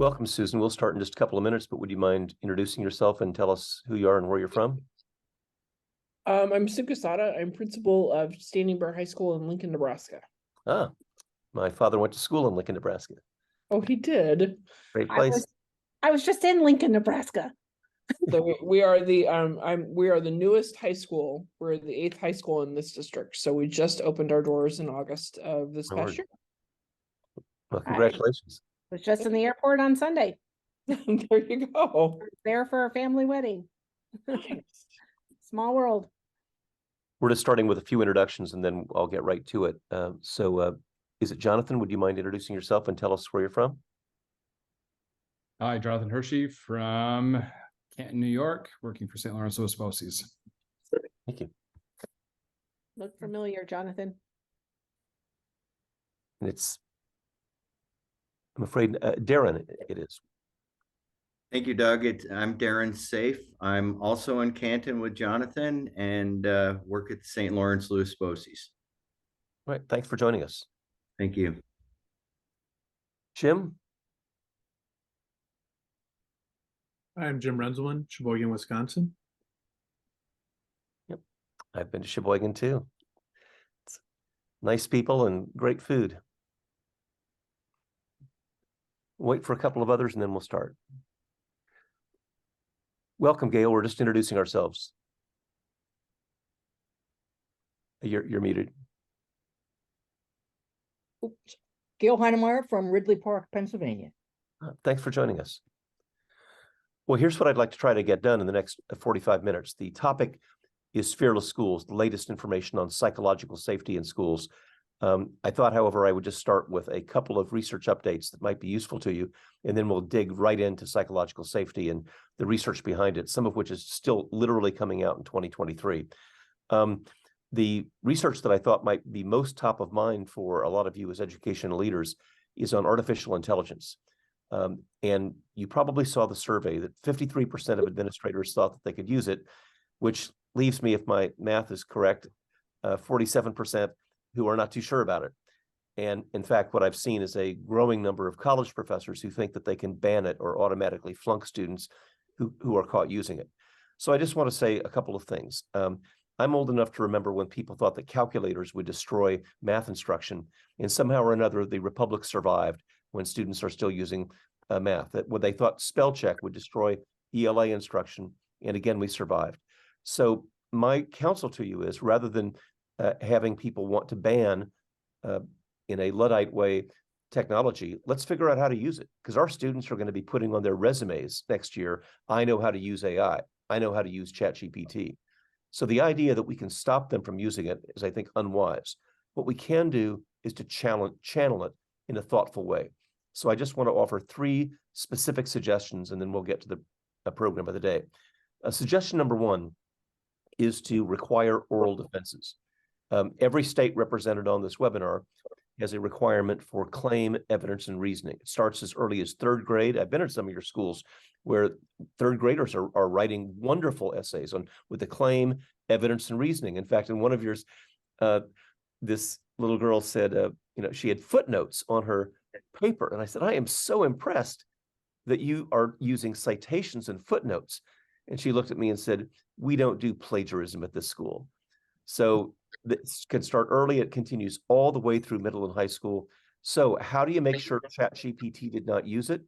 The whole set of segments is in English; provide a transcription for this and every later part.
Welcome, Susan. We'll start in just a couple of minutes, but would you mind introducing yourself and tell us who you are and where you're from? I'm Sim Casada. I'm principal of Standing Bear High School in Lincoln, Nebraska. Ah, my father went to school in Lincoln, Nebraska. Oh, he did. Great place. I was just in Lincoln, Nebraska. So we are the newest high school. We're the 8th high school in this district. So we just opened our doors in August of this past year. Well, congratulations. I was just in the airport on Sunday. There you go. There for a family wedding. Nice. Small world. We're just starting with a few introductions and then I'll get right to it. Is it Jonathan? Would you mind introducing yourself and tell us where you're from? Hi, Jonathan Hershey from Canton, New York, working for St. Lawrence Lewis Bossies. Thank you. Look familiar, Jonathan. And I'm afraid, Darren, it is. Thank you, Doug. I'm Darren Safe. I'm also in Canton with Jonathan and work at St. Lawrence Lewis Bossies. All right, thanks for joining us. Thank you. Jim? I'm Jim Renzelman, Sheboygan, Wisconsin. Yep, I've been to Sheboygan too. It's nice people and great food. Wait for a couple of others and then we'll start. Welcome, Gail. We're just introducing ourselves. You're muted. Oops. Gail Heinemeyer from Ridley Park, Pennsylvania. Thanks for joining us. Well, here's what I'd like to try to get done in the next 45 minutes. The topic is fearless schools, the latest information on psychological safety in schools. I thought, however, I would just start with a couple of research updates that might be useful to you, and then we'll dig right into psychological safety and the research behind it, some of which is still literally coming out in 2023. The research that I thought might be most top of mind for a lot of you as educational leaders is on artificial intelligence. And you probably saw the survey that 53% of administrators thought that they could use it, which leaves me, if my math is correct, 47% who are not too sure about it. And in fact, what I've seen is a growing number of college professors who think that they can ban it or automatically flunk students who are caught using it. So I just want to say a couple of things. I'm old enough to remember when people thought that calculators would destroy math instruction, and somehow or another, the republic survived when students are still using math. That when they thought spell check would destroy ELA instruction, and again, we survived. So my counsel to you is, rather than having people want to ban in a Luddite way technology, let's figure out how to use it, because our students are going to be putting on their resumes next year, I know how to use AI, I know how to use ChatGPT. So the idea that we can stop them from using it is, I think, unwise. What we can do is to channel it in a thoughtful way. So I just want to offer 3 specific suggestions, and then we'll get to the program of the day. Suggestion number 1 is to require oral defenses. Every state represented on this webinar has a requirement for claim, evidence, and reasoning. It starts as early as 3rd grade. I've been at some of your schools where 3rd graders are writing wonderful essays with the claim, evidence, and reasoning. In fact, in one of yours, this little girl said, she had footnotes on her paper. And I said, I am so impressed that you are using citations and footnotes. And she looked at me and said, we don't do plagiarism at this school. So this can start early. It continues all the way through middle and high school. So how do you make sure ChatGPT did not use it?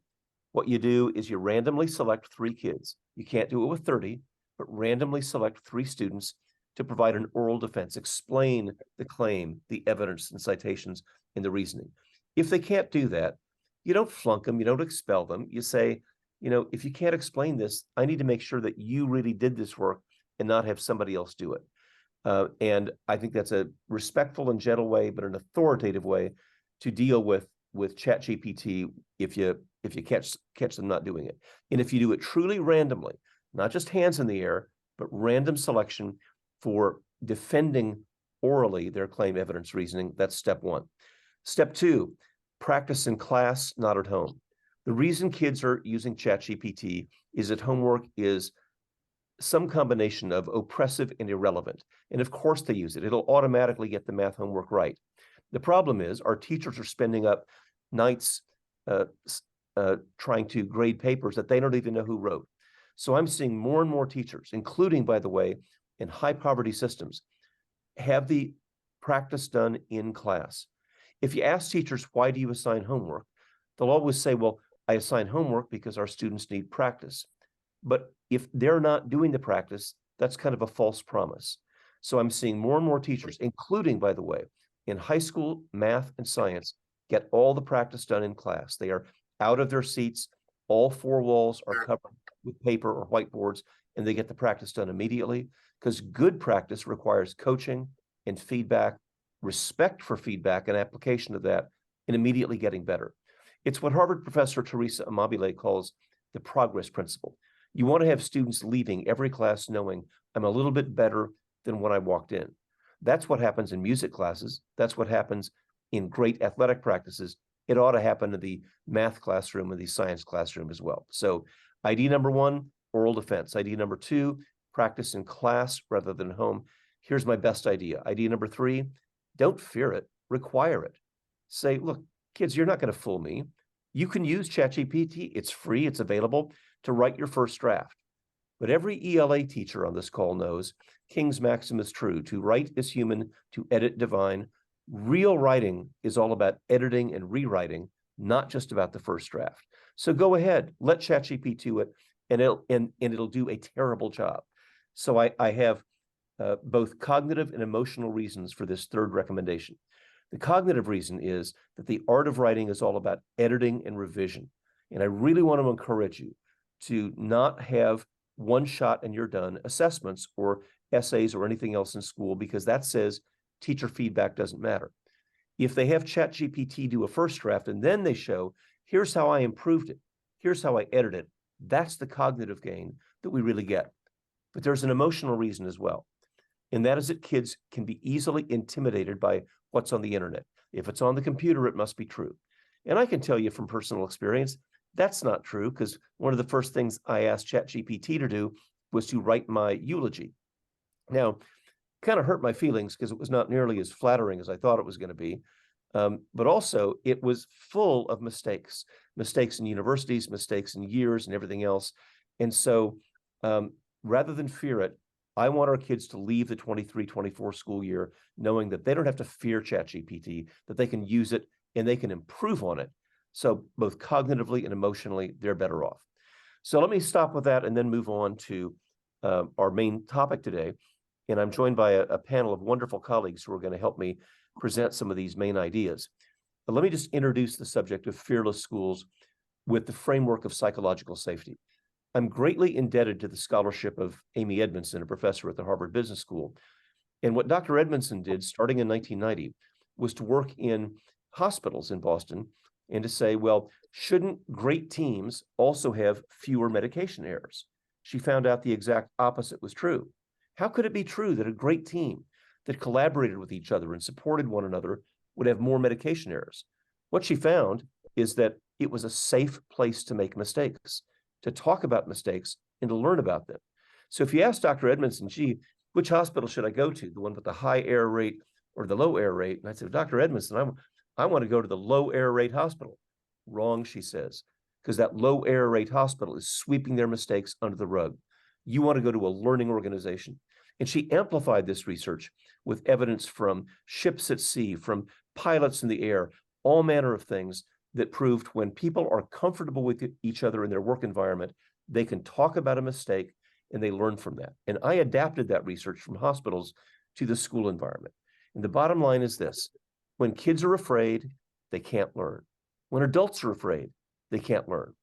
What you do is you randomly select 3 kids. You can't do it with 30, but randomly select 3 students to provide an oral defense, explain the claim, the evidence and citations, and the reasoning. If they can't do that, you don't flunk them, you don't expel them. You say, if you can't explain this, I need to make sure that you really did this work and not have somebody else do it. And I think that's a respectful and gentle way, but an authoritative way to deal with ChatGPT if you catch them not doing it. And if you do it truly randomly, not just hands in the air, but random selection for defending orally their claim, evidence, reasoning, that's step 1. Step 2, practice in class, not at home. The reason kids are using ChatGPT is that homework is some combination of oppressive and irrelevant. And of course they use it. It'll automatically get the math homework right. The problem is our teachers are spending up nights trying to grade papers that they don't even know who wrote. So I'm seeing more and more teachers, including, by the way, in high poverty systems, have the practice done in class. If you ask teachers, why do you assign homework? They'll always say, well, I assign homework because our students need practice. But if they're not doing the practice, that's kind of a false promise. So I'm seeing more and more teachers, including, by the way, in high school, math and science, get all the practice done in class. They are out of their seats. All four walls are covered with paper or whiteboards, and they get the practice done immediately, because good practice requires coaching and feedback, respect for feedback and application of that, and immediately getting better. It's what Harvard professor Teresa Amabile calls the progress principle. You want to have students leaving every class knowing, I'm a little bit better than when I walked in. That's what happens in music classes. That's what happens in great athletic practices. It ought to happen in the math classroom and the science classroom as well. So ID number 1, oral defense. ID number 2, practice in class rather than home. Here's my best idea. ID number 3, don't fear it, require it. Say, look, kids, you're not going to fool me. You can use ChatGPT. It's free. It's available to write your first draft. But every ELA teacher on this call knows King's maxim is true. To write is human, to edit divine. Real writing is all about editing and rewriting, not just about the first draft. So go ahead, let ChatGPT do it, and it'll do a terrible job. So I have both cognitive and emotional reasons for this third recommendation. The cognitive reason is that the art of writing is all about editing and revision. And I really want to encourage you to not have one shot and you're done assessments or essays or anything else in school, because that says teacher feedback doesn't matter. If they have ChatGPT do a first draft and then they show, here's how I improved it, here's how I edited it, that's the cognitive gain that we really get. But there's an emotional reason as well. And that is that kids can be easily intimidated by what's on the internet. If it's on the computer, it must be true. And I can tell you from personal experience, that's not true, because one of the first things I asked ChatGPT to do was to write my eulogy. Now, kind of hurt my feelings because it was not nearly as flattering as I thought it was going to be. But also it was full of mistakes in universities, mistakes in years and everything else. And so rather than fear it, I want our kids to leave the 23-24 school year knowing that they don't have to fear ChatGPT, that they can use it and they can improve on it. So both cognitively and emotionally, they're better off. So let me stop with that and then move on to our main topic today. And I'm joined by a panel of wonderful colleagues who are going to help me present some of these main ideas. But let me just introduce the subject of fearless schools with the framework of psychological safety. I'm greatly indebted to the scholarship of Amy Edmondson, a professor at the Harvard Business School. And what Dr. Edmondson did starting in 1990 was to work in hospitals in Boston and to say, well, shouldn't great teams also have fewer medication errors? She found out the exact opposite was true. How could it be true that a great team that collaborated with each other and supported one another would have more medication errors? What she found is that it was a safe place to make mistakes, to talk about mistakes and to learn about them. So if you ask Dr. Edmondson, gee, which hospital should I go to? The one with the high error rate or the low error rate? And I said, Dr. Edmondson, I want to go to the low error rate hospital. Wrong, she says, because that low error rate hospital is sweeping their mistakes under the rug. You want to go to a learning organization. And she amplified this research with evidence from ships at sea, from pilots in the air, all manner of things that proved when people are comfortable with each other in their work environment, they can talk about a mistake and they learn from that. And I adapted that research from hospitals to the school environment. And the bottom line is this: when kids are afraid, they can't learn. When adults are afraid, they can't learn.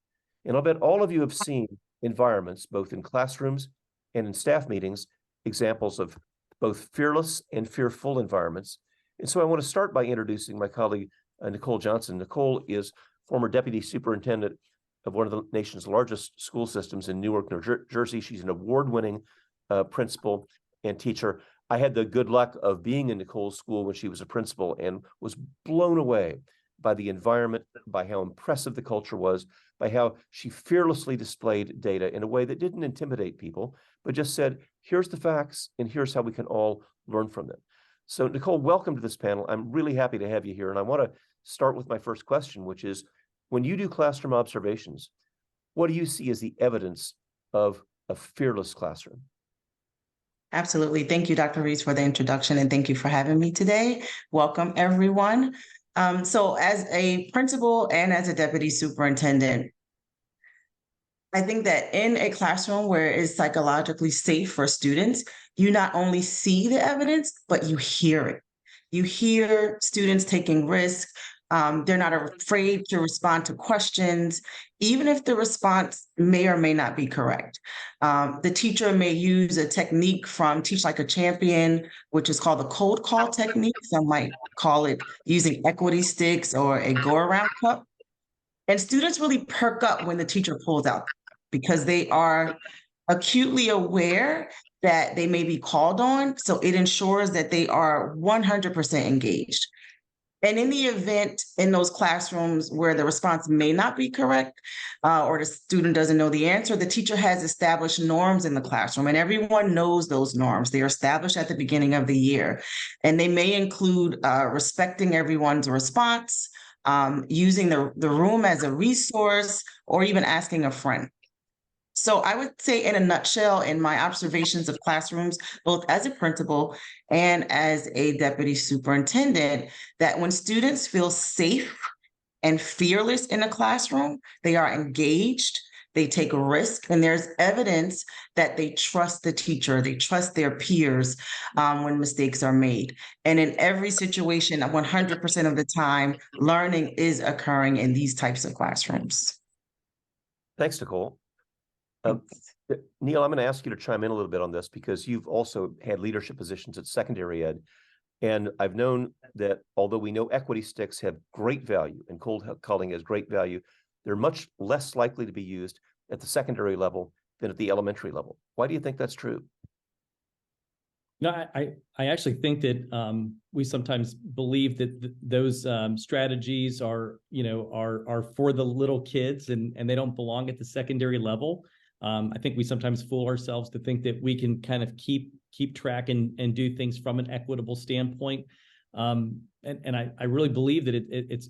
And I'll bet all of you have seen environments, both in classrooms and in staff meetings, examples of both fearless and fearful environments. And so I want to start by introducing my colleague, Nicole Johnson. Nicole is former deputy superintendent of one of the nation's largest school systems in Newark, New Jersey. She's an award-winning principal and teacher. I had the good luck of being in Nicole's school when she was a principal and was blown away by the environment, by how impressive the culture was, by how she fearlessly displayed data in a way that didn't intimidate people, but just said, here's the facts and here's how we can all learn from them. So Nicole, welcome to this panel. I'm really happy to have you here. And I want to start with my first question, which is, when you do classroom observations, what do you see as the evidence of a fearless classroom? Absolutely. Thank you, Dr. Reeves, for the introduction, and thank you for having me today. Welcome, everyone. So as a principal and as a deputy superintendent, I think that in a classroom where it's psychologically safe for students, you not only see the evidence, but you hear it. You hear students taking risks. They're not afraid to respond to questions, even if the response may or may not be correct. The teacher may use a technique from Teach Like a Champion, which is called the cold call technique. Some might call it using equity sticks or a go-around cup. And students really perk up when the teacher pulls out because they are acutely aware that they may be called on. So it ensures that they are 100% engaged. And in the event in those classrooms where the response may not be correct or the student doesn't know the answer, the teacher has established norms in the classroom and everyone knows those norms. They are established at the beginning of the year. And they may include respecting everyone's response, using the room as a resource, or even asking a friend. So I would say in a nutshell, in my observations of classrooms, both as a principal and as a deputy superintendent, that when students feel safe and fearless in a classroom, they are engaged, they take a risk, and there's evidence that they trust the teacher, they trust their peers when mistakes are made. And in every situation, 100% of the time, learning is occurring in these types of classrooms. Thanks, Nicole. Neil, I'm going to ask you to chime in a little bit on this because you've also had leadership positions at secondary ed. And I've known that although we know equity sticks have great value and cold calling has great value, they're much less likely to be used at the secondary level than at the elementary level. Why do you think that's true? No, I actually think that we sometimes believe that those strategies are for the little kids and they don't belong at the secondary level. I think we sometimes fool ourselves to think that we can kind of keep track and do things from an equitable standpoint. And I really believe that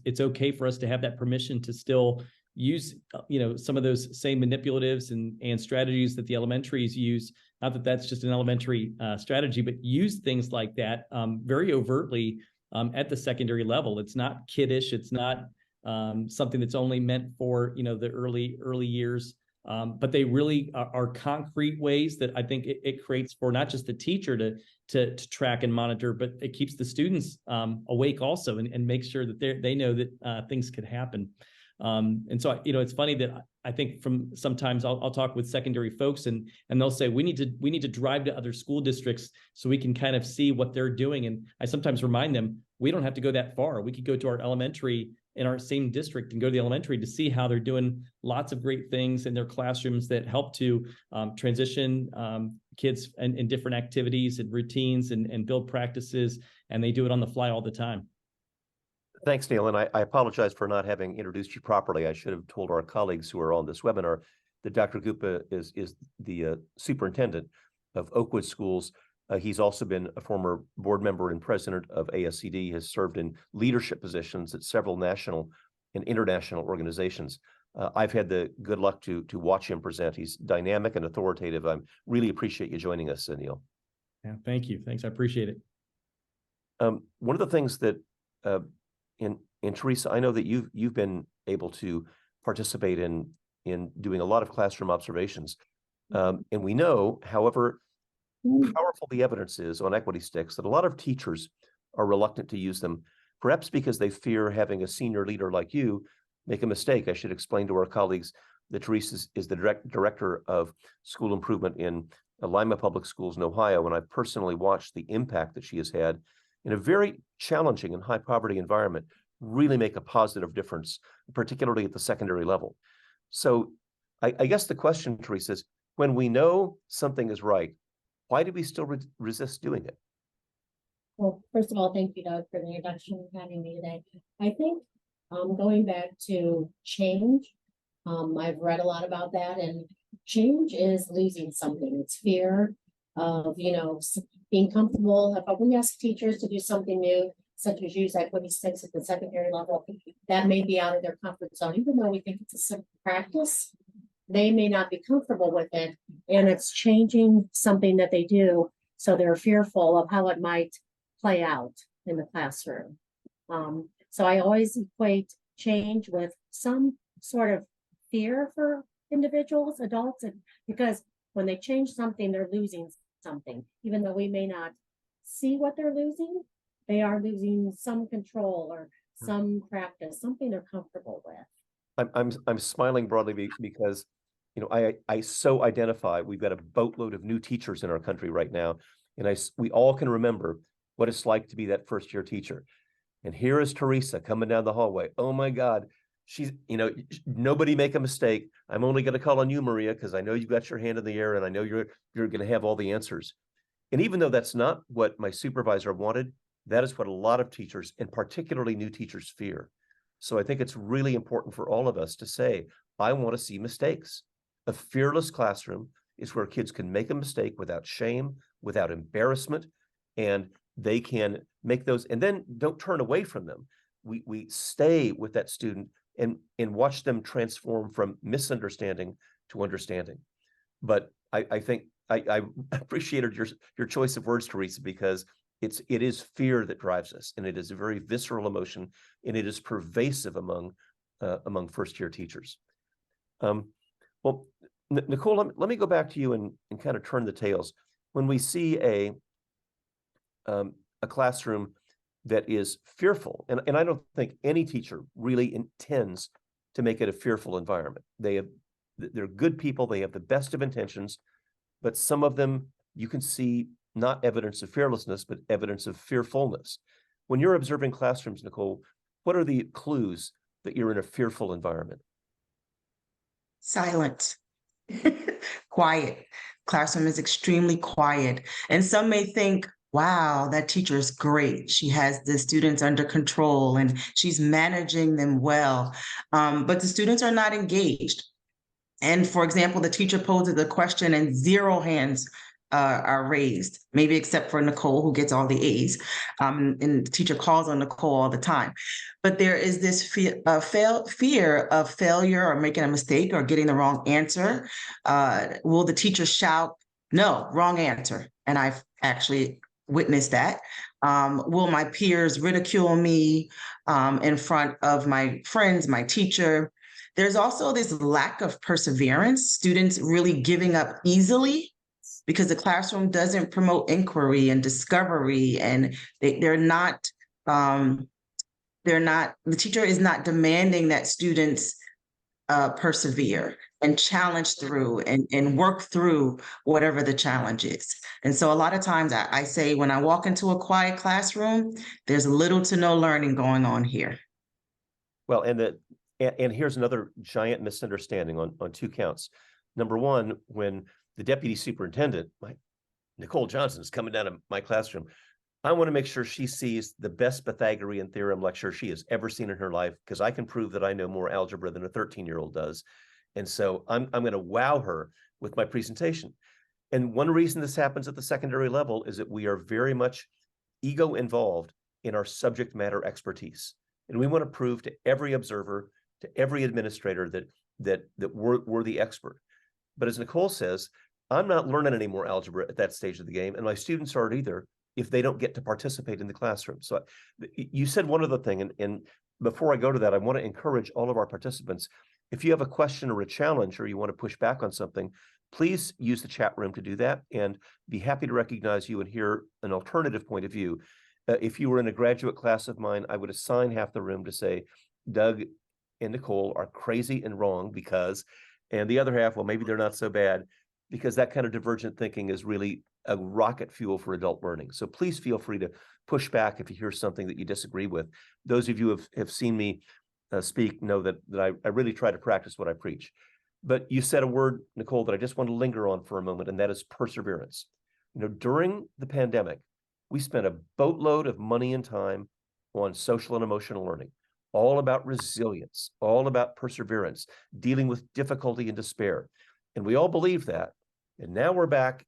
it's okay for us to have that permission to still use some of those same manipulatives and strategies that the elementaries use. Not that that's just an elementary strategy, but use things like that very overtly at the secondary level. It's not kiddish. It's not something that's only meant for the early years. But they really are concrete ways that I think it creates for not just the teacher to track and monitor, but it keeps the students awake also and makes sure that they know that things could happen. And so it's funny that I think from sometimes I'll talk with secondary folks and they'll say we need to drive to other school districts so we can kind of see what they're doing. And I sometimes remind them we don't have to go that far. We could go to our elementary in our same district and go to the elementary to see how they're doing lots of great things in their classrooms that help to transition kids in different activities and routines and build practices. And they do it on the fly all the time. Thanks, Neil. And I apologize for not having introduced you properly. I should have told our colleagues who are on this webinar that Dr. Gupta is the superintendent of Oakwood Schools. He's also been a former board member and president of ASCD, has served in leadership positions at several national and international organizations. I've had the good luck to watch him present. He's dynamic and authoritative. I really appreciate you joining us, Neil. Yeah, thank you. Thanks. I appreciate it. One of the things that in Teresa, I know that you've been able to participate in doing a lot of classroom observations. And we know, however powerful the evidence is on equity sticks, that a lot of teachers are reluctant to use them, perhaps because they fear having a senior leader like you make a mistake. I should explain to our colleagues that Teresa is the director of school improvement in Lima Public Schools in Ohio, and I've personally watched the impact that she has had in a very challenging and high poverty environment really make a positive difference, particularly at the secondary level. So I guess the question, Teresa, is when we know something is right, why do we still resist doing it? Well, first of all, thank you, Doug, for the introduction and having me today. I think going back to change, I've read a lot about that, and change is losing something. It's fear of, being comfortable. If we ask teachers to do something new, such as use equity sticks at the secondary level, that may be out of their comfort zone, even though we think it's a simple practice. They may not be comfortable with it, and it's changing something that they do, so they're fearful of how it might play out in the classroom. So I always equate change with some sort of fear for individuals, adults, and because when they change something, they're losing something. Even though we may not see what they're losing, they are losing some control or some practice, something they're comfortable with. I'm smiling broadly because, you know, I so identify. We've got a boatload of new teachers in our country right now, and we all can remember what it's like to be that first year teacher. And here is Teresa coming down the hallway. Oh my God, she's, you know, nobody make a mistake. I'm only going to call on you, Maria, because I know you've got your hand in the air, and I know you're going to have all the answers. And even though that's not what my supervisor wanted, that is what a lot of teachers, and particularly new teachers, fear. So I think it's really important for all of us to say, I want to see mistakes. A fearless classroom is where kids can make a mistake without shame, without embarrassment, and they can make those, and then don't turn away from them. We stay with that student and watch them transform from misunderstanding to understanding. But I think I appreciated your choice of words, Teresa, because it is fear that drives us, and it is a very visceral emotion, and it is pervasive among first year teachers. Well, Nicole, let me go back to you and kind of turn the tails. When we see a classroom that is fearful, and I don't think any teacher really intends to make it a fearful environment. They're good people, they have the best of intentions, but some of them you can see not evidence of fearlessness, but evidence of fearfulness. When you're observing classrooms, Nicole, what are the clues that you're in a fearful environment? Silent. Quiet. Classroom is extremely quiet. And some may think, wow, that teacher is great. She has the students under control and she's managing them well. But the students are not engaged. And for example, the teacher poses a question and 0 hands are raised, maybe except for Nicole, who gets all the A's. And the teacher calls on Nicole all the time. But there is this fear of failure or making a mistake or getting the wrong answer. Will the teacher shout, no, wrong answer? And I've actually witnessed that. Will my peers ridicule me in front of my friends, my teacher? There's also this lack of perseverance, students really giving up easily because the classroom doesn't promote inquiry and discovery, and the teacher is not demanding that students persevere and challenge through and work through whatever the challenge is. And so a lot of times I say when I walk into a quiet classroom, there's little to no learning going on here. Well, and here's another giant misunderstanding on 2 counts. Number one, when the deputy superintendent, Nicole Johnson, is coming down to my classroom, I want to make sure she sees the best Pythagorean theorem lecture she has ever seen in her life, because I can prove that I know more algebra than a 13-year-old does. And so I'm going to wow her with my presentation. And one reason this happens at the secondary level is that we are very much ego involved in our subject matter expertise. And we want to prove to every observer, to every administrator that we're the expert. But as Nicole says, I'm not learning any more algebra at that stage of the game, and my students aren't either if they don't get to participate in the classroom. So you said one other thing, and before I go to that, I want to encourage all of our participants, if you have a question or a challenge or you want to push back on something, please use the chat room to do that, and be happy to recognize you and hear an alternative point of view. If you were in a graduate class of mine, I would assign half the room to say, Doug and Nicole are crazy and wrong because, and the other half, well, maybe they're not so bad, because that kind of divergent thinking is really a rocket fuel for adult learning. So please feel free to push back if you hear something that you disagree with. Those of you who have seen me speak know that I really try to practice what I preach. But you said a word, Nicole, that I just want to linger on for a moment, and that is perseverance. You know, during the pandemic, we spent a boatload of money and time on social and emotional learning, all about resilience, all about perseverance, dealing with difficulty and despair. And we all believe that. And now we're back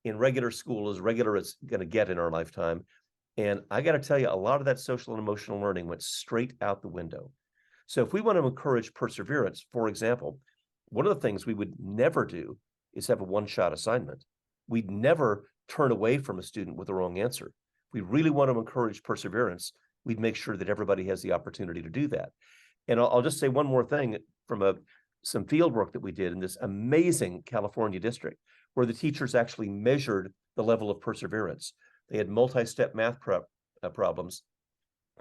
in regular school, as regular as it's going to get in our lifetime. And I got to tell you, a lot of that social and emotional learning went straight out the window. So if we want to encourage perseverance, for example, one of the things we would never do is have a one-shot assignment. We'd never turn away from a student with the wrong answer. If we really want to encourage perseverance, we'd make sure that everybody has the opportunity to do that. And I'll just say one more thing from some field work that we did in this amazing California district, where the teachers actually measured the level of perseverance. They had multi-step math problems,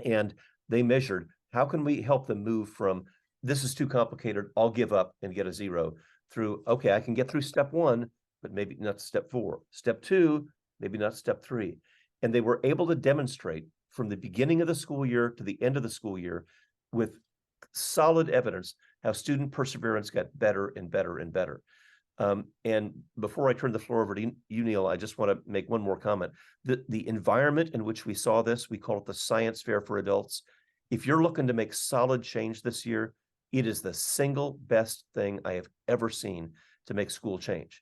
and they measured, how can we help them move from, this is too complicated, I'll give up and get a 0, through, okay, I can get through step 1, but maybe not step 4. Step 2, maybe not step 3. And they were able to demonstrate from the beginning of the school year to the end of the school year with solid evidence how student perseverance got better and better and better. And before I turn the floor over to you, Neil, I just want to make one more comment. The environment in which we saw this, we call it the science fair for adults. If you're looking to make solid change this year, it is the single best thing I have ever seen to make school change.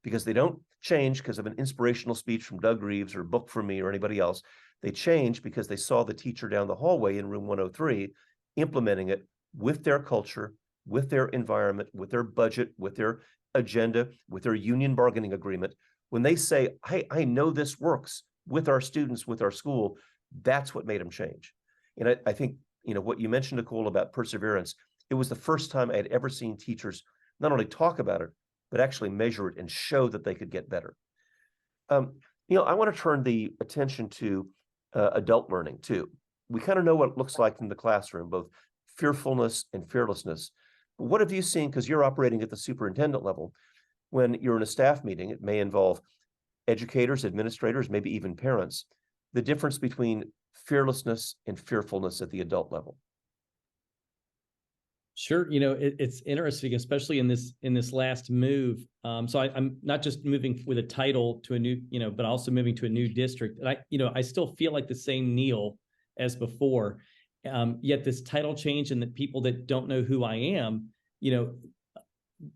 Because they don't change because of an inspirational speech from Doug Reeves or a book from me or anybody else. They change because they saw the teacher down the hallway in room 103 implementing it with their culture, with their environment, with their budget, with their agenda, with their union bargaining agreement. When they say, hey, I know this works with our students, with our school, that's what made them change. And I think, what you mentioned, Nicole, about perseverance, it was the first time I had ever seen teachers not only talk about it, but actually measure it and show that they could get better. I want to turn the attention to adult learning too. We kind of know what it looks like in the classroom, both fearfulness and fearlessness. But what have you seen, because you're operating at the superintendent level, when you're in a staff meeting, it may involve educators, administrators, maybe even parents, the difference between fearlessness and fearfulness at the adult level? Sure. It's interesting, especially in this last move. So I'm not just moving with a title to a new, but also moving to a new district. And I still feel like the same Neil as before. Yet this title change and the people that don't know who I am,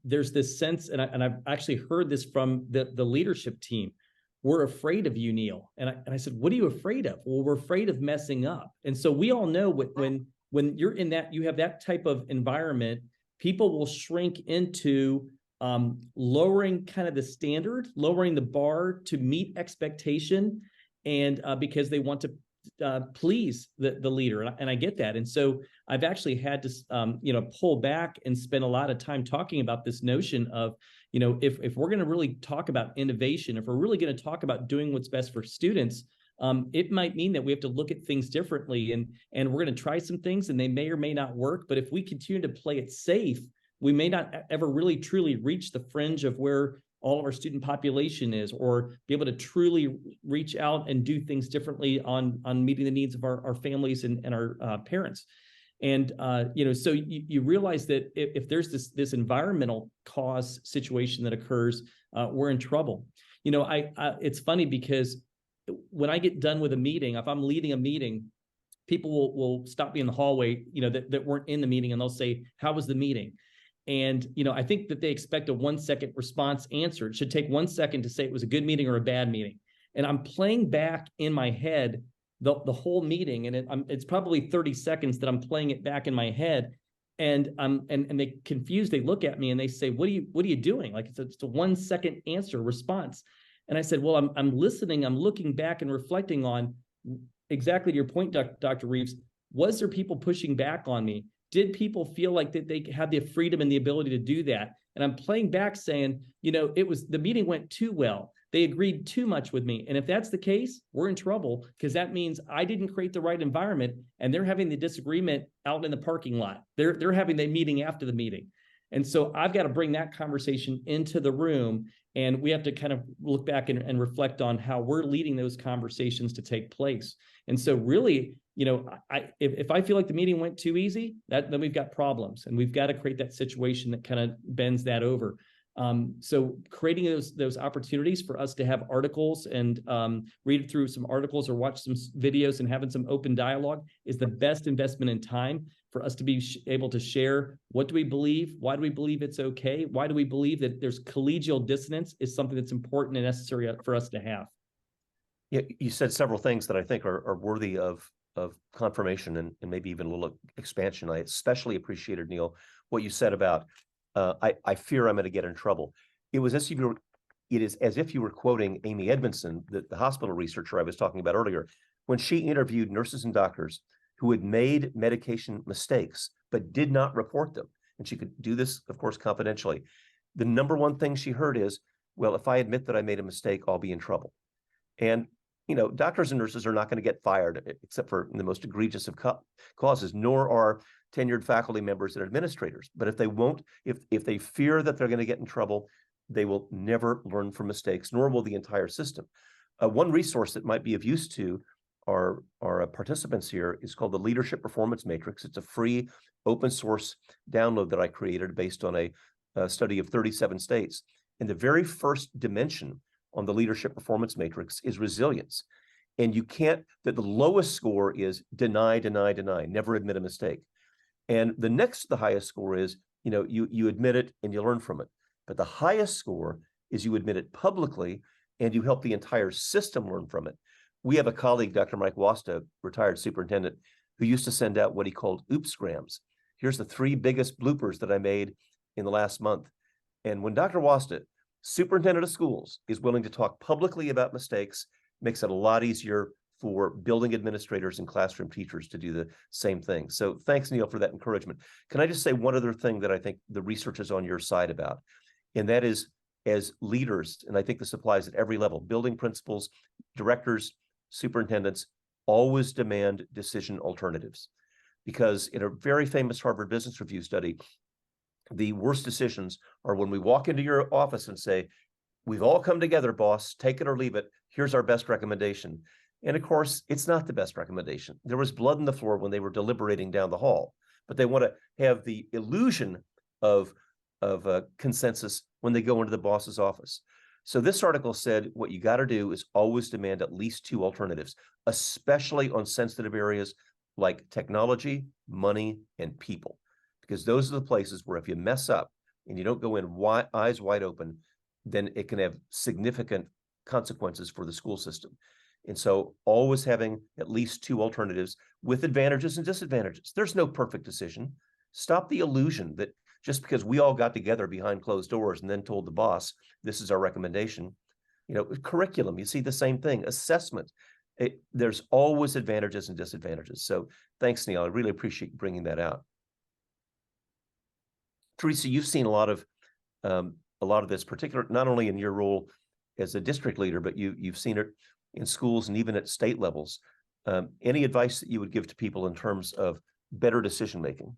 there's this sense, and I've actually heard this from the leadership team. We're afraid of you, Neil. And I said, what are you afraid of? Well, we're afraid of messing up. And so we all know when you're in that, you have that type of environment, people will shrink into lowering kind of the standard, lowering the bar to meet expectation, and because they want to please the leader. And I get that. And so I've actually had to, pull back and spend a lot of time talking about this notion of, if we're going to really talk about innovation, if we're really going to talk about doing what's best for students, it might mean that we have to look at things differently, and we're going to try some things and they may or may not work. But if we continue to play it safe, we may not ever really truly reach the fringe of where all of our student population is, or be able to truly reach out and do things differently on meeting the needs of our families and our parents. And so you realize that if there's this environmental cause situation that occurs, we're in trouble. It's funny because when I get done with a meeting, if I'm leading a meeting, people will stop me in the hallway, that weren't in the meeting, and they'll say, how was the meeting? And, I think that they expect a 1-second response answer. It should take 1 second to say it was a good meeting or a bad meeting. And I'm playing back in my head the whole meeting, and it's probably 30 seconds that I'm playing it back in my head. And they confused, they look at me and they say, what are you doing? Like it's a 1 second answer response. And I said, well, I'm listening, I'm looking back and reflecting on exactly to your point, Dr. Reeves. Was there people pushing back on me? Did people feel like that they had the freedom and the ability to do that? And I'm playing back saying, the meeting went too well. They agreed too much with me. And if that's the case, we're in trouble, because that means I didn't create the right environment and they're having the disagreement out in the parking lot. They're having the meeting after the meeting. And so I've got to bring that conversation into the room, and we have to kind of look back and reflect on how we're leading those conversations to take place. And so really, if I feel like the meeting went too easy, then we've got problems, and we've got to create that situation that kind of bends that over. So creating those opportunities for us to have articles and read through some articles or watch some videos and having some open dialogue is the best investment in time for us to be able to share. What do we believe? Why do we believe it's okay? Why do we believe that there's collegial dissonance is something that's important and necessary for us to have? Yeah, you said several things that I think are worthy of confirmation and maybe even a little expansion. I especially appreciated, Neil, what you said about I fear I'm going to get in trouble. It is as if you were quoting Amy Edmondson, the hospital researcher I was talking about earlier, when she interviewed nurses and doctors who had made medication mistakes but did not report them. And she could do this, of course, confidentially. The number one thing she heard is, well, if I admit that I made a mistake, I'll be in trouble. And, you know, doctors and nurses are not going to get fired except for the most egregious of causes, nor are tenured faculty members and administrators. But if they won't, if they fear that they're going to get in trouble, they will never learn from mistakes, nor will the entire system. One resource that might be of use to our participants here is called the Leadership Performance Matrix. It's a free open source download that I created based on a study of 37 states. And the very first dimension on the Leadership Performance Matrix is resilience. And you can't, that the lowest score is deny, deny, deny, never admit a mistake. And the next to the highest score is, you know, you admit it and you learn from it. But the highest score is you admit it publicly and you help the entire system learn from it. We have a colleague, Dr. Mike Wasta, retired superintendent, who used to send out what he called oopsgrams. Here's the 3 biggest bloopers that I made in the last month. And when Dr. Wasta, superintendent of schools, is willing to talk publicly about mistakes, makes it a lot easier for building administrators and classroom teachers to do the same thing. So thanks, Neil, for that encouragement. Can I just say one other thing that I think the research is on your side about? And that is, as leaders, and I think this applies at every level, building principals, directors, superintendents, always demand decision alternatives. Because in a very famous Harvard Business Review study, the worst decisions are when we walk into your office and say, we've all come together, boss, take it or leave it. Here's our best recommendation. And of course, it's not the best recommendation. There was blood on the floor when they were deliberating down the hall, but they want to have the illusion of consensus when they go into the boss's office. So this article said what you got to do is always demand at least 2 alternatives, especially on sensitive areas like technology, money, and people, because those are the places where if you mess up and you don't go in eyes wide open, then it can have significant consequences for the school system. And so always having at least 2 alternatives with advantages and disadvantages. There's no perfect decision. Stop the illusion that just because we all got together behind closed doors and then told the boss, this is our recommendation. You know, curriculum, you see the same thing. Assessment, there's always advantages and disadvantages. So thanks, Neil. I really appreciate bringing that out. Teresa, you've seen a lot of this, particular not only in your role as a district leader, but you've seen it in schools and even at state levels. Any advice that you would give to people in terms of better decision making?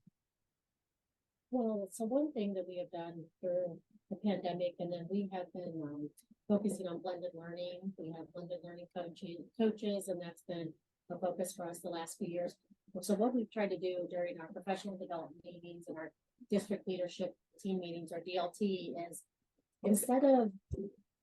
Well, so one thing that we have done through the pandemic, and then we have been focusing on blended learning. We have blended learning coaches, and that's been a focus for us the last few years. So what we've tried to do during our professional development meetings and our district leadership team meetings, or DLT, is instead of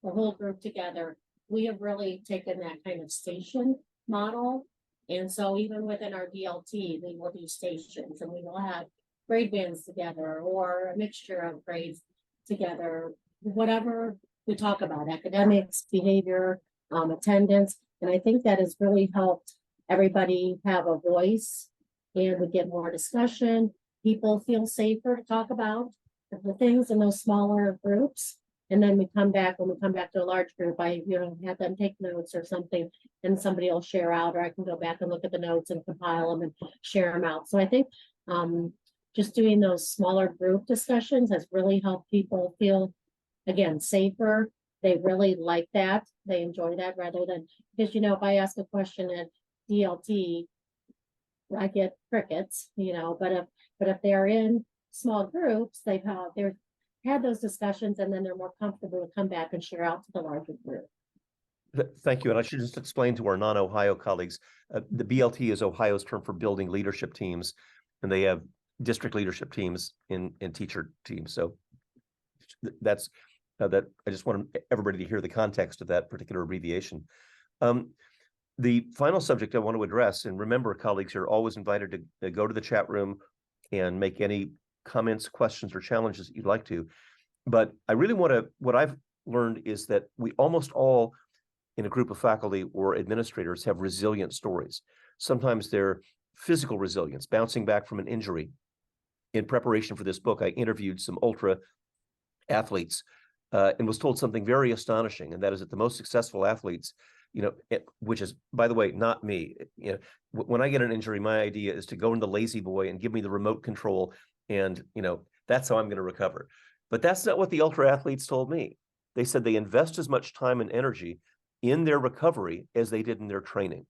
the whole group together, we have really taken that kind of station model. And so even within our DLT, we will do stations, and we will have grade bands together or a mixture of grades together, whatever we talk about, academics, behavior, attendance. And I think that has really helped everybody have a voice, and we get more discussion. People feel safer to talk about the things in those smaller groups. And then when we come back to a large group, I have them take notes or something, and somebody will share out, or I can go back and look at the notes and compile them and share them out. So I think just doing those smaller group discussions has really helped people feel, again, safer. They really like that. They enjoy that, rather than, because, if I ask a question at DLT, I get crickets, but if they're in small groups, they've had those discussions, and then they're more comfortable to come back and share out to the larger group. Thank you. And I should just explain to our non-Ohio colleagues, the BLT is Ohio's term for building leadership teams, and they have district leadership teams and teacher teams. So that's that. I just want everybody to hear the context of that particular abbreviation. The final subject I want to address, and remember, colleagues, you're always invited to go to the chat room and make any comments, questions, or challenges that you'd like to. But I really want to, what I've learned is that we almost all in a group of faculty or administrators have resilient stories. Sometimes they're physical resilience, bouncing back from an injury. In preparation for this book, I interviewed some ultra athletes and was told something very astonishing, and that is that the most successful athletes, which is, by the way, not me. When I get an injury, my idea is to go into Lazy Boy and give me the remote control, and that's how I'm going to recover. But that's not what the ultra athletes told me. They said they invest as much time and energy in their recovery as they did in their training.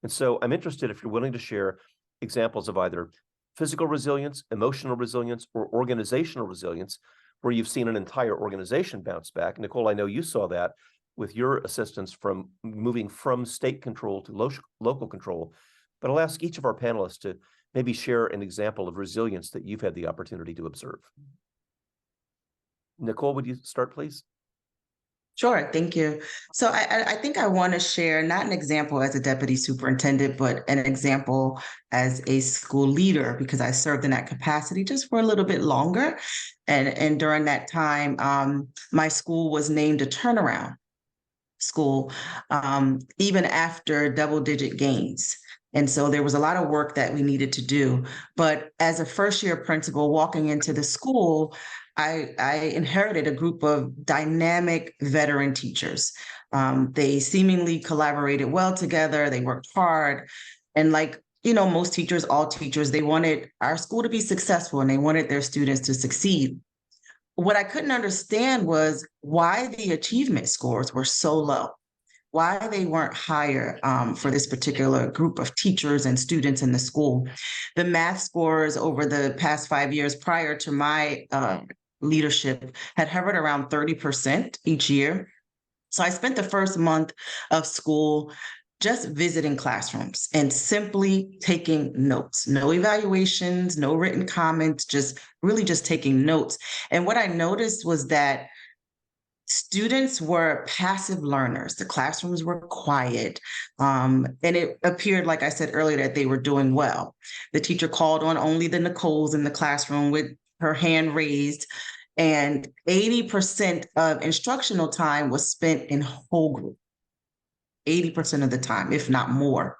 And so I'm interested if you're willing to share examples of either physical resilience, emotional resilience, or organizational resilience, where you've seen an entire organization bounce back. Nicole, I know you saw that with your assistance from moving from state control to local control. But I'll ask each of our panelists to maybe share an example of resilience that you've had the opportunity to observe. Nicole, would you start, please? Sure, thank you. So I think I want to share not an example as a deputy superintendent, but an example as a school leader, because I served in that capacity just for a little bit longer. And during that time, my school was named a turnaround school, even after double-digit gains. And so there was a lot of work that we needed to do. But as a first-year principal walking into the school, I inherited a group of dynamic veteran teachers. They seemingly collaborated well together. They worked hard. And like, most teachers, all teachers, they wanted our school to be successful and they wanted their students to succeed. What I couldn't understand was why the achievement scores were so low, why they weren't higher for this particular group of teachers and students in the school. The math scores over the past 5 years prior to my leadership had hovered around 30% each year. So I spent the first month of school just visiting classrooms and simply taking notes. No evaluations, no written comments, just taking notes. And what I noticed was that students were passive learners. The classrooms were quiet. And it appeared, like I said earlier, that they were doing well. The teacher called on only the Nicoles in the classroom with her hand raised. And 80% of instructional time was spent in whole group. 80% of the time, if not more.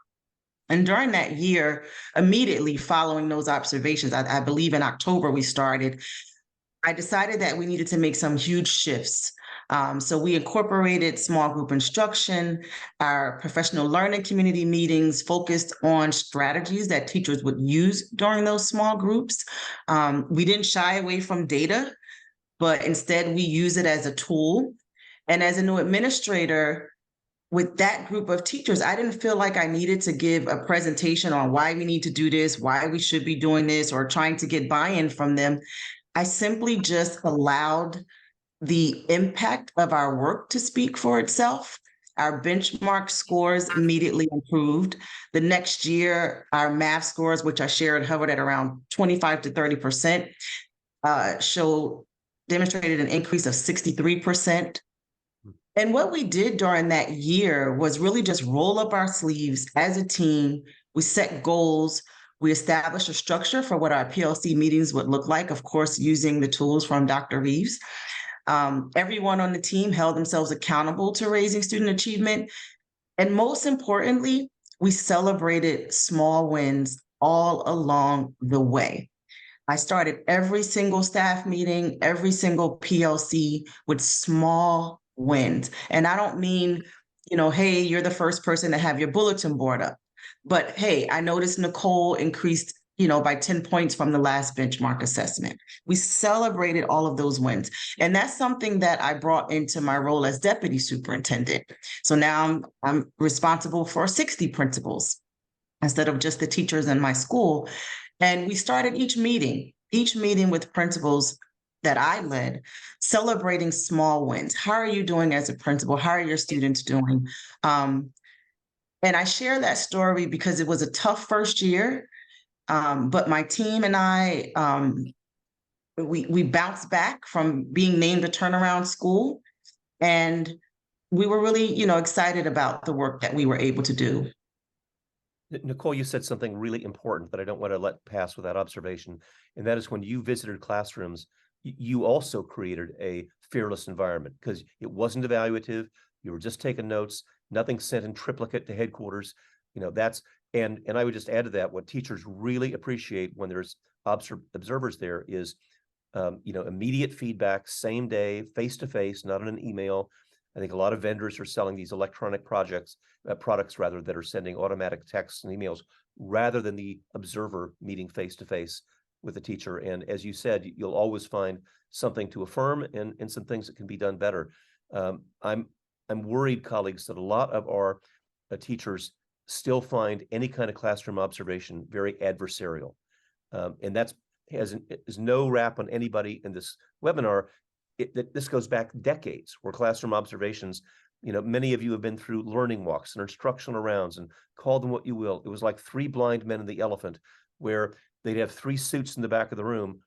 And during that year, immediately following those observations, I believe in October we started, I decided that we needed to make some huge shifts. So we incorporated small group instruction. Our professional learning community meetings focused on strategies that teachers would use during those small groups. We didn't shy away from data, but instead we use it as a tool. And as a new administrator, with that group of teachers, I didn't feel like I needed to give a presentation on why we need to do this, why we should be doing this, or trying to get buy-in from them. I simply just allowed the impact of our work to speak for itself. Our benchmark scores immediately improved. The next year, our math scores, which I shared, hovered at around 25 to 30%, demonstrated an increase of 63%. And what we did during that year was really just roll up our sleeves as a team. We set goals. We established a structure for what our PLC meetings would look like, of course, using the tools from Dr. Reeves. Everyone on the team held themselves accountable to raising student achievement. And most importantly, we celebrated small wins all along the way. I started every single staff meeting, every single PLC with small wins. And I don't mean, hey, you're the first person to have your bulletin board up. But hey, I noticed Nicole increased, by 10 points from the last benchmark assessment. We celebrated all of those wins. And that's something that I brought into my role as deputy superintendent. So now I'm responsible for 60 principals instead of just the teachers in my school. And we started each meeting with principals that I led, celebrating small wins. How are you doing as a principal? How are your students doing? And I share that story because it was a tough first year, but my team and I, we bounced back from being named a turnaround school, and we were really, excited about the work that we were able to do. Nicole, you said something really important that I don't want to let pass without observation, and that is when you visited classrooms, you also created a fearless environment because it wasn't evaluative. You were just taking notes, nothing sent in triplicate to headquarters. You know, that's, and I would just add to that, what teachers really appreciate when there's observers there is, you know, immediate feedback, same day, face to face, not in an email. I think a lot of vendors are selling these electronic products rather, that are sending automatic texts and emails rather than the observer meeting face to face with the teacher. And as you said, you'll always find something to affirm and some things that can be done better. I'm worried, colleagues, that a lot of our teachers still find any kind of classroom observation very adversarial. And that's is no rap on anybody in this webinar. This goes back decades, where classroom observations, you know, many of you have been through learning walks and instructional rounds, and call them what you will. It was like Three Blind Men and the Elephant, where they'd have three suits in the back of the room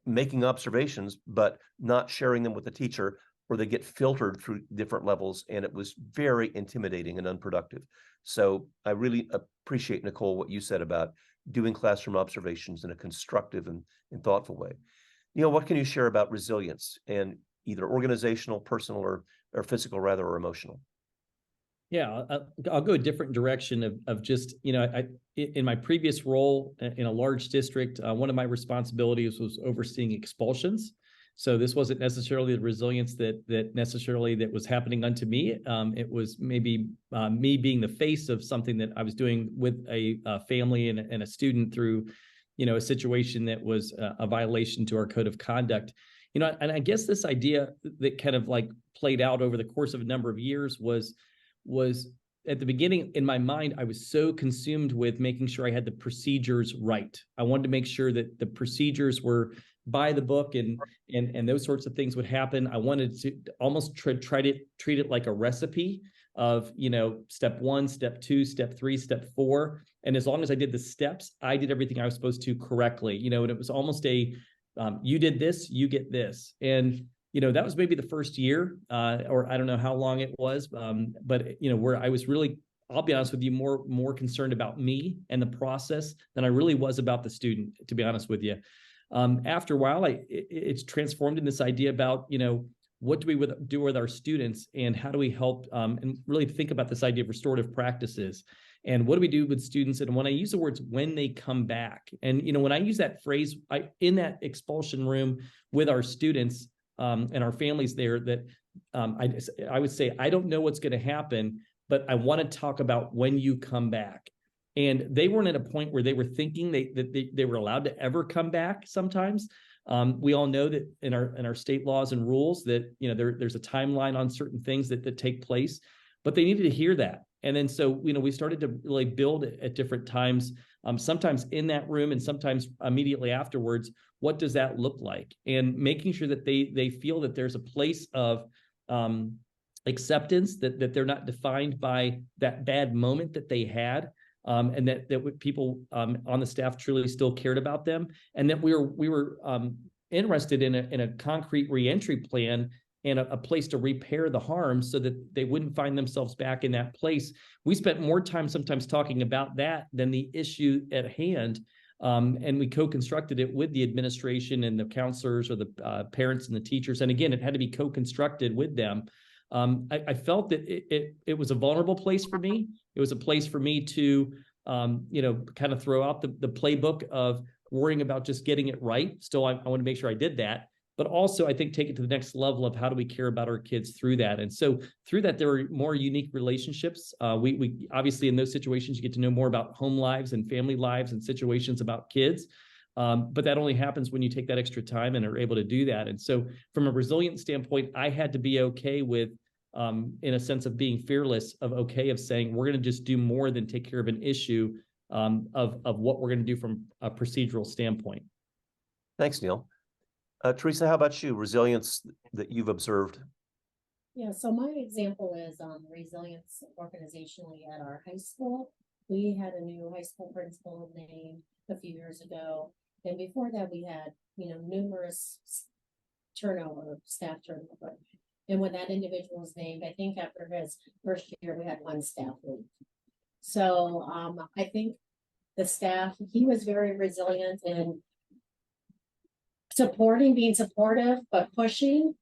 making observations, but not sharing them with the teacher, or they get filtered through different levels. And it was very intimidating and unproductive. So I really appreciate, Nicole, what you said about doing classroom observations in a constructive and thoughtful way. Neil, what can you share about resilience, and either organizational, personal, or physical, rather, or emotional? Yeah, I'll go a different direction of just, you know, in my previous role in a large district, one of my responsibilities was overseeing expulsions. So this wasn't necessarily the resilience that was happening unto me. It was maybe me being the face of something that I was doing with a family and a student through, you know, a situation that was a violation to our code of conduct. You know, and I guess this idea that kind of like played out over the course of a number of years was at the beginning in my mind, I was so consumed with making sure I had the procedures right. I wanted to make sure that the procedures were by the book and those sorts of things would happen. I wanted to almost try to treat it like a recipe of, you know, step 1, step 2, step 3, step 4. And as long as I did the steps, I did everything I was supposed to correctly, you know, and it was almost a, you did this, you get this. And you know, that was maybe the first year, or I don't know how long it was, but you know, where I was really, I'll be honest with you, more concerned about me and the process than I really was about the student, to be honest with you. After a while, it's transformed in this idea about, you know, what do we do with our students, and how do we help, and really think about this idea of restorative practices, and what do we do with students? And when I use the words when they come back, and you know, when I use that phrase, in that expulsion room with our students, and our families there, that I would say, I don't know what's going to happen, but I want to talk about when you come back. And they weren't at a point where they were thinking that they were allowed to ever come back sometimes. We all know that in our state laws and rules that, you know, there's a timeline on certain things that take place, but they needed to hear that. And then so, you know, we started to really build at different times, sometimes in that room and sometimes immediately afterwards. What does that look like? And making sure that they feel that there's a place of acceptance, that they're not defined by that bad moment that they had, and that people on the staff truly still cared about them, and that we were interested in a concrete reentry plan and a place to repair the harm so that they wouldn't find themselves back in that place. We spent more time sometimes talking about that than the issue at hand. And we co-constructed it with the administration and the counselors or the parents and the teachers. And again, it had to be co-constructed with them. I felt that it was a vulnerable place for me. It was a place for me to, you know, kind of throw out the playbook of worrying about just getting it right. Still, I want to make sure I did that. But also, I think, take it to the next level of how do we care about our kids through that. And so through that, there were more unique relationships. We obviously, in those situations, you get to know more about home lives and family lives and situations about kids. But that only happens when you take that extra time and are able to do that. And so from a resilient standpoint, I had to be okay with, in a sense of being fearless, of saying, we're going to just do more than take care of an issue of what we're going to do from a procedural standpoint. Thanks, Neil. Teresa, how about you? Resilience that you've observed? Yeah, so my example is resilience organizationally at our high school. We had a new high school principal named a few years ago. And before that, we had, you know, numerous staff turnover. And when that individual was named, I think after his first year, we had one staff leave. So I think the staff, he was very resilient in supporting, being supportive, but pushing,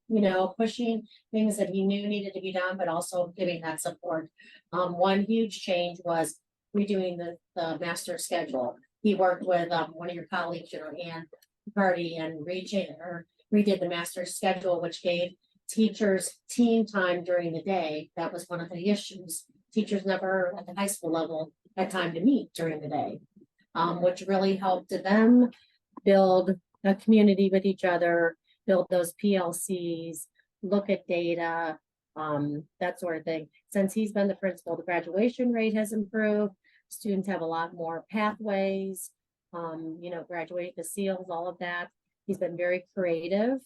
pushing things that he knew needed to be done, but also giving that support. One huge change was redoing the master schedule. He worked with one of your colleagues, Ann Party, and redid the master schedule, which gave teachers team time during the day. That was one of the issues. Teachers never at the high school level had time to meet during the day, which really helped them build a community with each other, build those PLCs, look at data, that sort of thing. Since he's been the principal, the graduation rate has improved. Students have a lot more pathways, graduate the seals, all of that. He's been very creative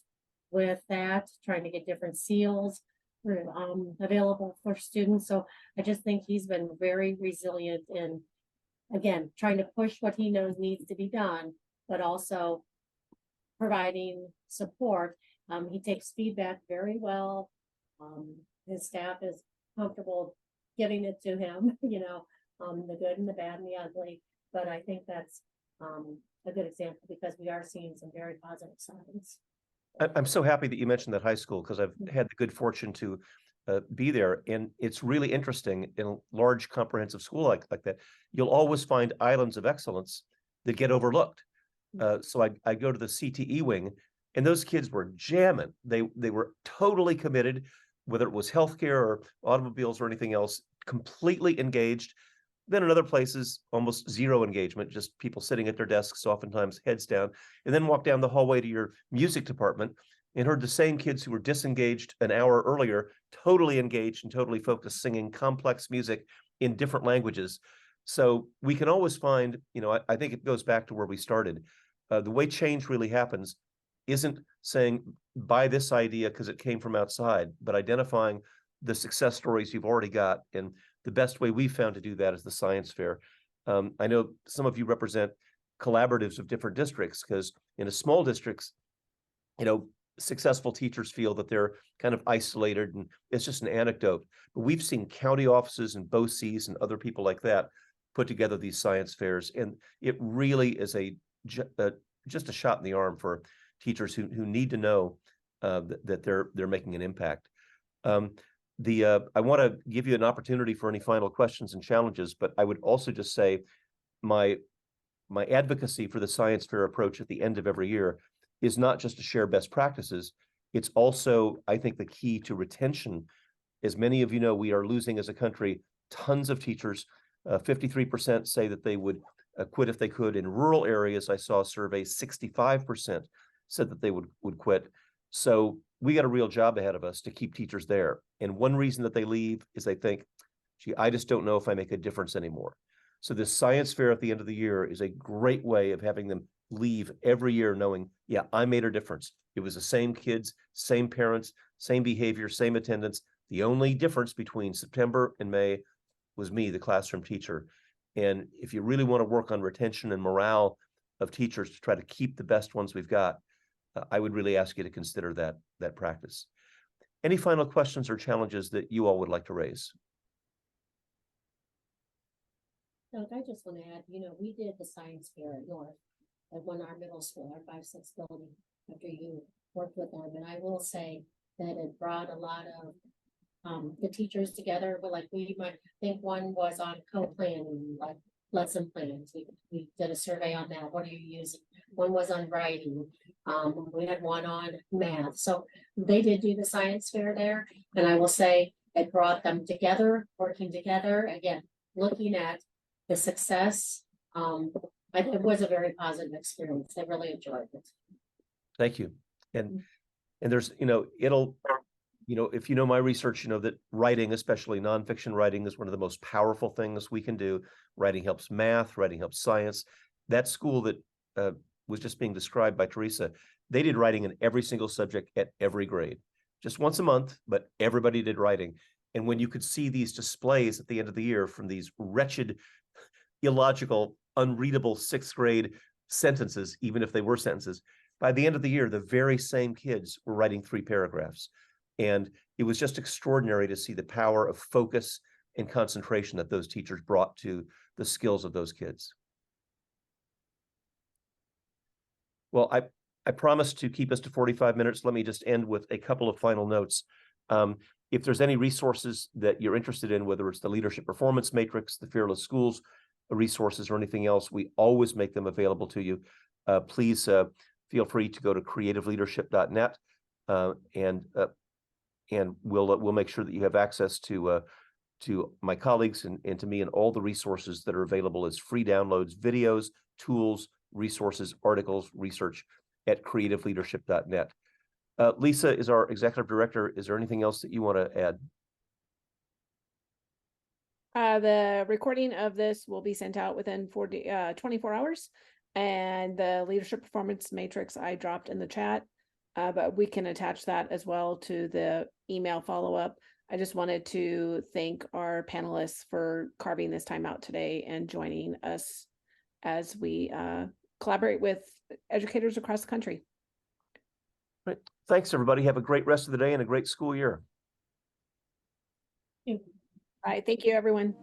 with that, trying to get different seals available for students. So I just think he's been very resilient in, again, trying to push what he knows needs to be done, but also providing support. He takes feedback very well. His staff is comfortable giving it to him, the good and the bad and the ugly. But I think that's a good example because we are seeing some very positive signs. I'm so happy that you mentioned that high school because I've had the good fortune to be there, and it's really interesting in a large comprehensive school like that. You'll always find islands of excellence that get overlooked. So I go to the CTE wing, and those kids were jamming. They were totally committed, whether it was healthcare or automobiles or anything else, completely engaged. Then in other places, almost zero engagement, just people sitting at their desks, oftentimes heads down, and then walk down the hallway to your music department and heard the same kids who were disengaged an hour earlier, totally engaged and totally focused, singing complex music in different languages. So we can always find, I think it goes back to where we started. The way change really happens isn't saying, buy this idea because it came from outside, but identifying the success stories you've already got. And the best way we've found to do that is the science fair. I know some of you represent collaboratives of different districts because in a small districts, successful teachers feel that they're kind of isolated and it's just an anecdote. But we've seen county offices and BOCES and other people like that put together these science fairs. And it really is just a shot in the arm for teachers who need to know that they're making an impact. I want to give you an opportunity for any final questions and challenges, but I would also just say my advocacy for the science fair approach at the end of every year is not just to share best practices. It's also, I think, the key to retention. As many of you know, we are losing as a country tons of teachers. 53% say that they would quit if they could. In rural areas, I saw a survey, 65% said that they would quit. So we got a real job ahead of us to keep teachers there. And one reason that they leave is they think, gee, I just don't know if I make a difference anymore. So this science fair at the end of the year is a great way of having them leave every year knowing, yeah, I made a difference. It was the same kids, same parents, same behavior, same attendance. The only difference between September and May was me, the classroom teacher. And if you really want to work on retention and morale of teachers to try to keep the best ones we've got, I would really ask you to consider that practice. Any final questions or challenges that you all would like to raise? Doug, I just want to add, we did the science fair at North at our middle school, our 5-6 building, after you worked with them. And I will say that it brought a lot of the teachers together, but we might think one was on co-planning, like lesson plans. We did a survey on that. What are you using? One was on writing. We had one on math. So they did do the science fair there. And I will say it brought them together, working together, again, looking at the success. It was a very positive experience. I really enjoyed it. Thank you. And there's, if you know my research, that writing, especially nonfiction writing, is one of the most powerful things we can do. Writing helps math, writing helps science. That school that was just being described by Teresa, they did writing in every single subject at every grade, just once a month, but everybody did writing. And when you could see these displays at the end of the year from these wretched, illogical, unreadable 6th grade sentences, even if they were sentences, by the end of the year, the very same kids were writing 3 paragraphs. And it was just extraordinary to see the power of focus and concentration that those teachers brought to the skills of those kids. Well, I promised to keep us to 45 minutes. Let me just end with a couple of final notes. If there's any resources that you're interested in, whether it's the Leadership Performance Matrix, the Fearless Schools resources, or anything else, we always make them available to you. Please feel free to go to creativeleadership.net, and we'll make sure that you have access to my colleagues and to me, and all the resources that are available as free downloads, videos, tools, resources, articles, research at creativeleadership.net. Lisa is our executive director. Is there anything else that you want to add? The recording of this will be sent out within 24 hours. And the Leadership Performance Matrix I dropped in the chat, but we can attach that as well to the email follow-up. I just wanted to thank our panelists for carving this time out today and joining us as we collaborate with educators across the country. Right. Thanks, everybody. Have a great rest of the day and a great school year. All right. Thank you, everyone.